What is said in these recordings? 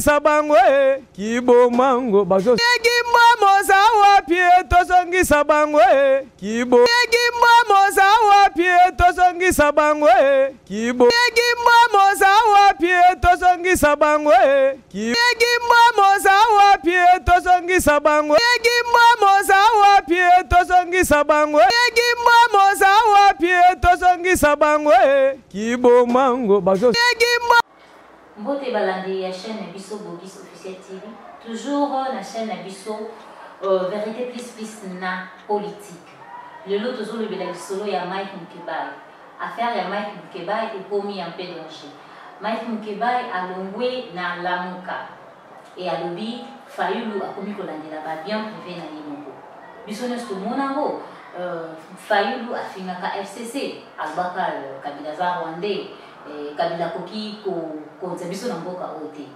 songisa bango kibo mango bazo gimba moza wapie to songisa bango kibo gimba moza wapie to songisa bango kibo gimba moza wapie to songisa bango gimba moza wapie to songisa bango gimba moza wapie to songisa bango gimba moza wapie to songisa bango kibo mango bazo gimba. Mbote balandi ya chaîne Nabiso Bogis Officiel TV, toujours la chaîne Nabiso Vérité plus na politique. Le lot toujours le bela solo ya Mike Mukebai. Affaire ya Mike Mukebai est commis en peu danger. Mike Mukebai a longwe na Lamuka et a lobby Fayulu a commis kolandela ba bien privé na yemoko. Biso nesto monango Fayulu a finaka FCC albaka Kabila za Rwandais. Kabila koki ko nzabiso na mboka ote.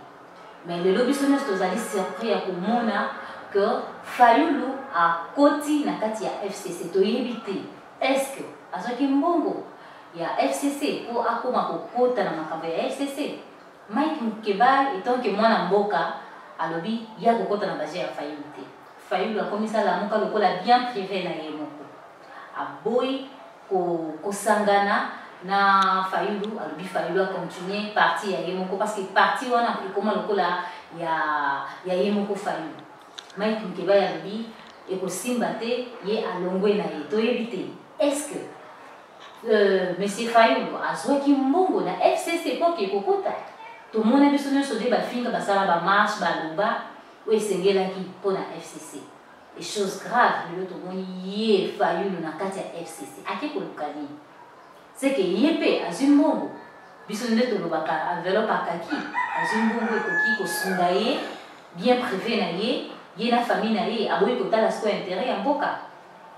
Mais le lobby sonnes tozali surpris ya komona que Fayulu a koti na kati ya FCC to yebite. Est-ce que azoki mbongo ya FCC po akoma kokota na makambo ya FCC? Mike Mukebai etant que mwana mboka alobi ya kokota na baje ya Fayulu te. Fayulu a komisa la moka lokola bien privé na ye moko. A boy ko sangana na Fayulu alobi Fayulu a continuer parti ya yemoko parce que parti wana comment lokola ya yemoko Fayulu. Mike Mukebai alobi eko simba te ye alongwe na ye to yebite. Est-ce que monsieur Fayulu azwaki mbongo na FCC po ke kokota to mona biso nyonso de ba finga basala ba marche ba loba o esengelaki po na FCC. Et chose grave le to moni ye Fayulu na kati ya FCC akeko lukani. C'est que yépe azumbongo biso nde tolobaka enveloppe akaki azumbongo ekoki kosunga ye bien privé na ye na famille na ye aboyi kotala siko intérêt ya mboka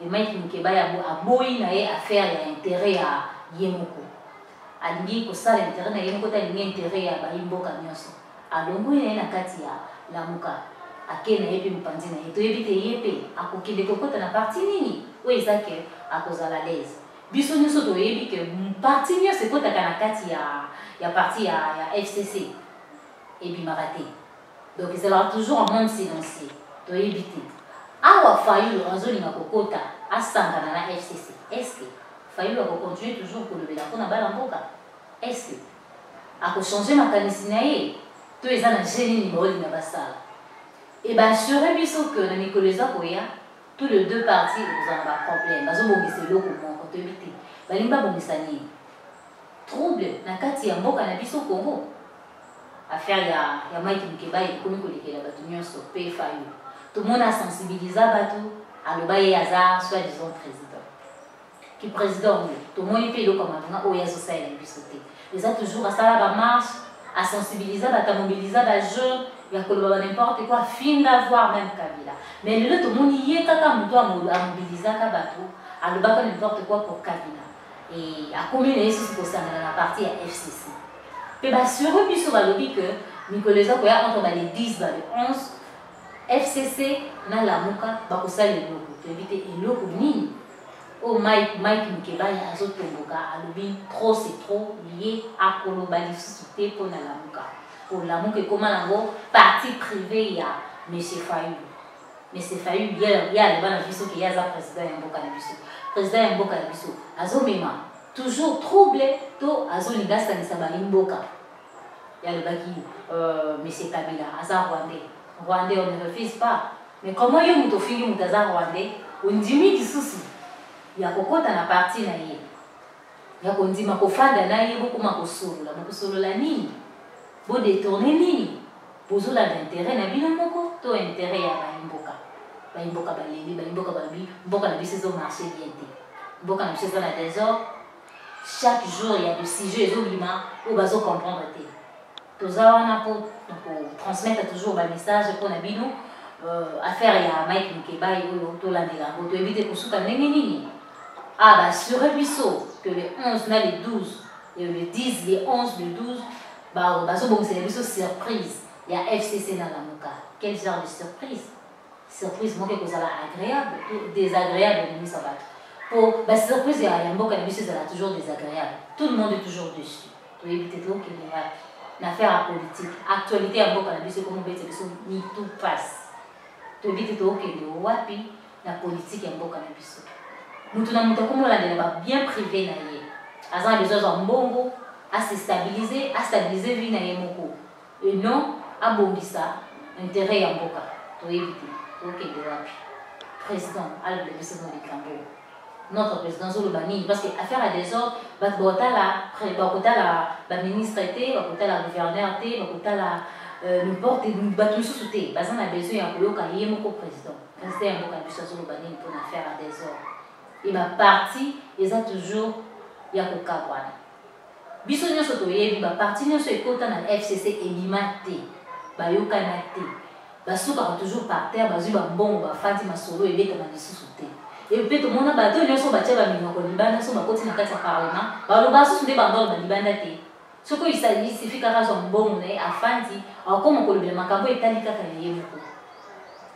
et Mike Mukebai aboyi na ye affaire ya intérêt ya ye moko alingi kosala intérêt na ye moko ta alingi intérêt ya bayi mboka nyonso alongwi na ye na kati ya lamuka ake na ye mpe mopanzi na ye toyebi te ye mpe akokende kokota na parti nini oyo eza ke akozala lese. Biso nyonso toyebi ke parti nyonso ekotaka na kati ya parti ya FCC ebimaka te. Donc ezalaka toujours en monde silencieux toyebi te. Awa Fayulu azolinga kokota asangana na FCC. Est-ce que Fayulu akokontinue toujours kolobela mpona bala mboka? Est-ce que akochange makanisi na ye to eza na je nini baolinga basala? Et bassure biso ke na mikolo eza koya tous les deux partis kozala baproblème bazobongisa eloko moko toyebi te balingi babongisa nini trouble na kati ya mboka na biso Congo. Affaire ya Mike Mukebai ekomi kolekela bato nyonso mpe Fayulu tomona sensibiliza bato aloba ye aza soi-disant président ki président oyo tomoni mpe eloko malonga oyo azosalela biso te eza toujours asala bamarche asensibiliza bato amobiliza bajeune ya koloba n'importe quoi finga voir même Kabila. Mais lelo tomoni ye kaka moto amobilizaka bato alobaka n'importe quoi pour Kabila et akomi na yesu kosangana na parti ya FCC pe basure biso balobi que mikolo eza koya entre bale 10 bale 11 FCC na lamuka bakosala eloko toyebi te eloko nini o Mike Mukebai azotomboka alobi trop c'est trop ye akoloba lisusu te mpo na lamuka pour lamuka ekoma nango parti privé ya monsieur Fayulu. Monsieur Fayulu ya aloba na biso ke ye aza président ya mboka na biso président ya mboka na biso azomema toujours trouble to azolinga asanisa balimboka ya alobaki monsieur Kabila aza Rwandais on ne refuse pas. Mais comment yo moto fingi moto aza Rwandais ondimi lisusu ya kokota na parti na ye ya kondima kofanda na ye bokoma kosolola nini bo détourner nini bozola d'intérêt na bino moko to intérêt ya bayimboka balebi bayimboka babi mboka na biso ezomarché bien te mboka na biso eza na désordre chaque jour il y a des sujets ezobima oyo bazocomprendre te toza wana mpo transmettre toujours bamessage mpo na bino affaire ya Mike Mukebai oyo tolandela yango toyebi te kosuka ndenge nini basure biso que le 11 na le 12 le 10 le 11 le 12 bazobongisela biso surprise ya FCC na lamuka. Quel genre de surprise? Surprise moko ekozala agréable ou désagréable na miso ya bato po basurprise ya mboka na biso ezala toujours désagréable, tout le monde est toujours dessus toyebi te tokende wapi affaire politique. Actualité ya mboka na biso comme bete biso ni tout passe. To bite to okende wapi na politique ya mboka na biso. Mutu na mutu komo la ba bien privé na ye. Azan besoin za mbongo à se stabiliser vie na ye moko. Et non à bongisa intérêt ya mboka. To éviter to okende wapi. Président Albert Biso Mokambo. Notre président Zolobani, parce que affaire à des ordres, la ministre était, la gouverneur était, n'importe tout sous té. Parce qu'on a besoin d'un président. Président un Zolobani pour affaire à des ordres. Et ma partie, ils ont toujours Yakokabwana. Bisogna sotoyebi, ma partie n'a pas été dans FCC élimaté, Bayokanate. Basuka toujours par terre, bazu bon, bafati masolo et bête dans sous té. Et puis tout le monde a battu, ils sont battus à Minoko Libana, sont battus dans le Parlement. Alors, ils sont des bandits dans Libana. Ce qu'il s'agit, c'est de faire un bon monnaie à Fandi, alors comme on le Macabo est allé à Kayemoko.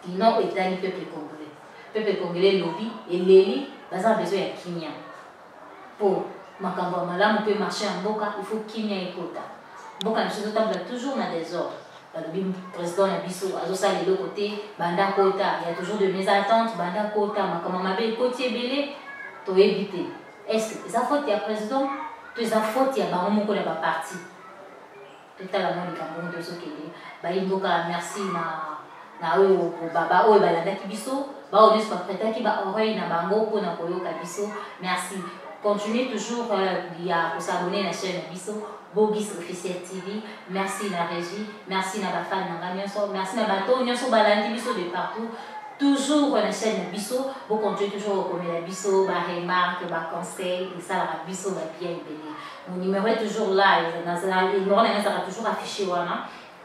Ils n'ont été allés peuple congolais. Peuple congolais lobby et l'élite, ils ont besoin de Kimia. Pour Macabo Malam, on peut marcher en Boka, il faut Kimia et Kota. Boka, nous sommes toujours dans des ordres. Le président Nabiso, Azosa de l'autre côté, Banda Kota, il y a toujours de mésententes, Banda Kota, comme on m'avait côté belé, tu as évité. Est-ce que ça faute il y a président, tu as faute il y a Baron de la partie. Tout à l'heure, le Cameroun de ce qu'il est. Baïboka, merci na Baba, ou Balanda Kibiso, Bao de Spapeta qui va oreille na Bango pour na Koyo Kabiso, merci. Continuez toujours à s'abonner à la chaîne Nabiso. Bogis Officiel TV, merci la régie, merci la fan, merci la bateau, nous balandi biso de partout, toujours la chaîne Biso, vous continuez toujours comme la Biso, ma remarque, ma conseil, et ça la Biso va bien béni. Mon numéro est toujours là, il sera toujours affiché voilà.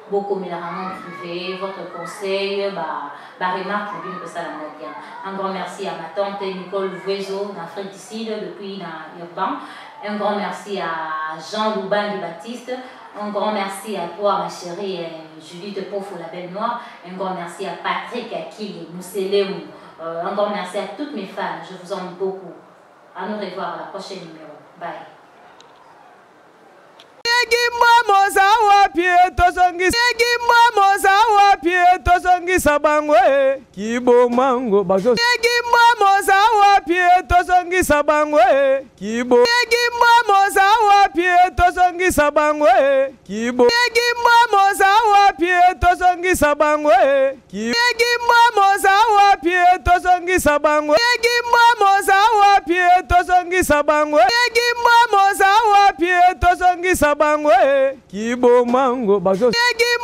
Beaucoup de rencontres privées, votre conseil, remarque, que ça la bien. Un grand merci à ma tante Nicole Vuezo, d'Afrique du Sud, depuis Urban. Un grand merci à Jean Louban Baptiste. Un grand merci à toi, ma chérie Judith Pofo, la belle noire. Un grand merci à Patrick Akili, Mousseleu. Un grand merci à toutes mes fans. Je vous aime beaucoup. À nous revoir à la prochaine numéro. Bye. Kibo mango bazo Egimba moza wa pie tosongi sabangwe Kibo Egimba moza wa pie tosongi sabangwe Kibo Egimba moza wa pie tosongi sabangwe Kibo Egimba moza wa pie tosongi sabangwe Egimba moza wa pie tosongi sabangwe Egimba moza wa pie tosongi sabangwe Kibo mango bazo Egimba